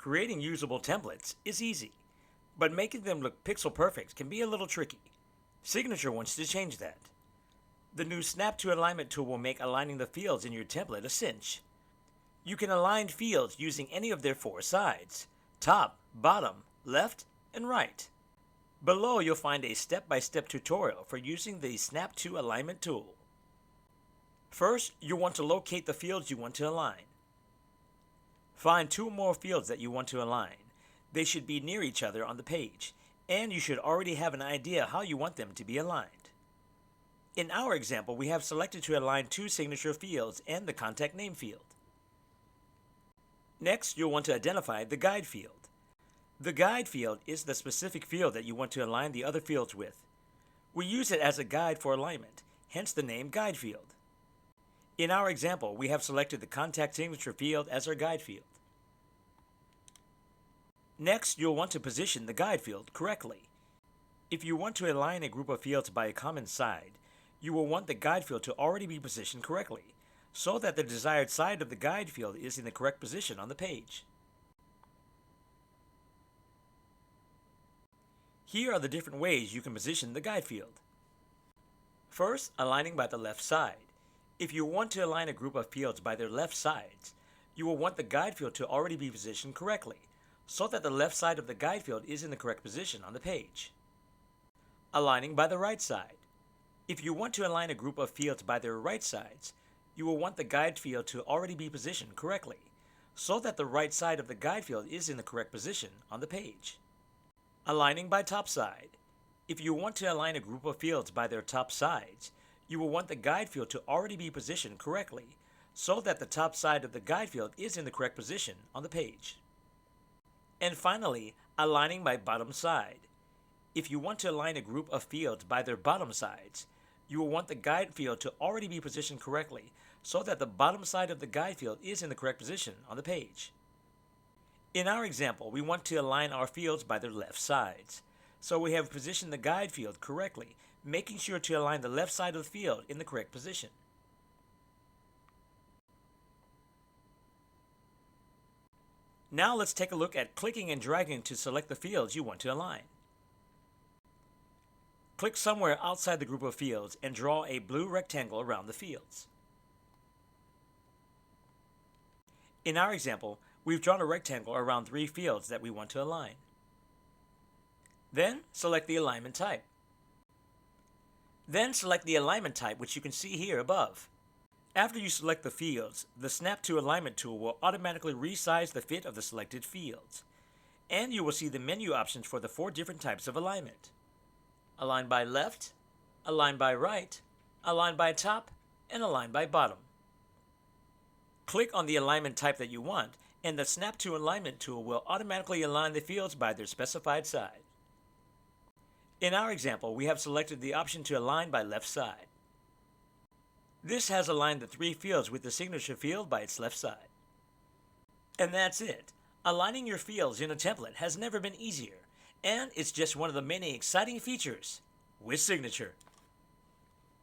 Creating usable templates is easy, but making them look pixel perfect can be a little tricky. Signature wants to change that. The new Snap to Alignment tool will make aligning the fields in your template a cinch. You can align fields using any of their four sides: top, bottom, left, and right. Below you'll find a step-by-step tutorial for using the Snap to Alignment tool. First, you'll want to locate the fields you want to align. Find two or more fields that you want to align. They should be near each other on the page, and you should already have an idea how you want them to be aligned. In our example, we have selected to align two signature fields and the contact name field. Next, you'll want to identify the guide field. The guide field is the specific field that you want to align the other fields with. We use it as a guide for alignment, hence the name guide field. In our example, we have selected the contact signature field as our guide field. Next, you'll want to position the guide field correctly. If you want to align a group of fields by a common side, you will want the guide field to already be positioned correctly, so that the desired side of the guide field is in the correct position on the page. Here are the different ways you can position the guide field. First, aligning by the left side. If you want to align a group of fields by their left sides, you will want the guide field to already be positioned correctly, so that the left side of the guide field is in the correct position on the page. Aligning by the right side. If you want to align a group of fields by their right sides, you will want the guide field to already be positioned correctly, so that the right side of the guide field is in the correct position on the page. Aligning by top side. If you want to align a group of fields by their top sides, you will want the guide field to already be positioned correctly, so that the top side of the guide field is in the correct position on the page. And finally, aligning by bottom side. If you want to align a group of fields by their bottom sides, you will want the guide field to already be positioned correctly, so that the bottom side of the guide field is in the correct position on the page. In our example, we want to align our fields by their left sides. So we have positioned the guide field correctly, making sure to align the left side of the field in the correct position. Now let's take a look at clicking and dragging to select the fields you want to align. Click somewhere outside the group of fields and draw a blue rectangle around the fields. In our example, we've drawn a rectangle around 3 fields that we want to align. Then select the alignment type. Then select the alignment type, which you can see here above. After you select the fields, the Snap to Alignment tool will automatically resize the fit of the selected fields. And you will see the menu options for the 4 different types of alignment. Align by left, align by right, align by top, and align by bottom. Click on the alignment type that you want, and the Snap to Alignment tool will automatically align the fields by their specified side. In our example, we have selected the option to align by left side. This has aligned the 3 fields with the signature field by its left side. And that's it. Aligning your fields in a template has never been easier, and it's just one of the many exciting features with Signature.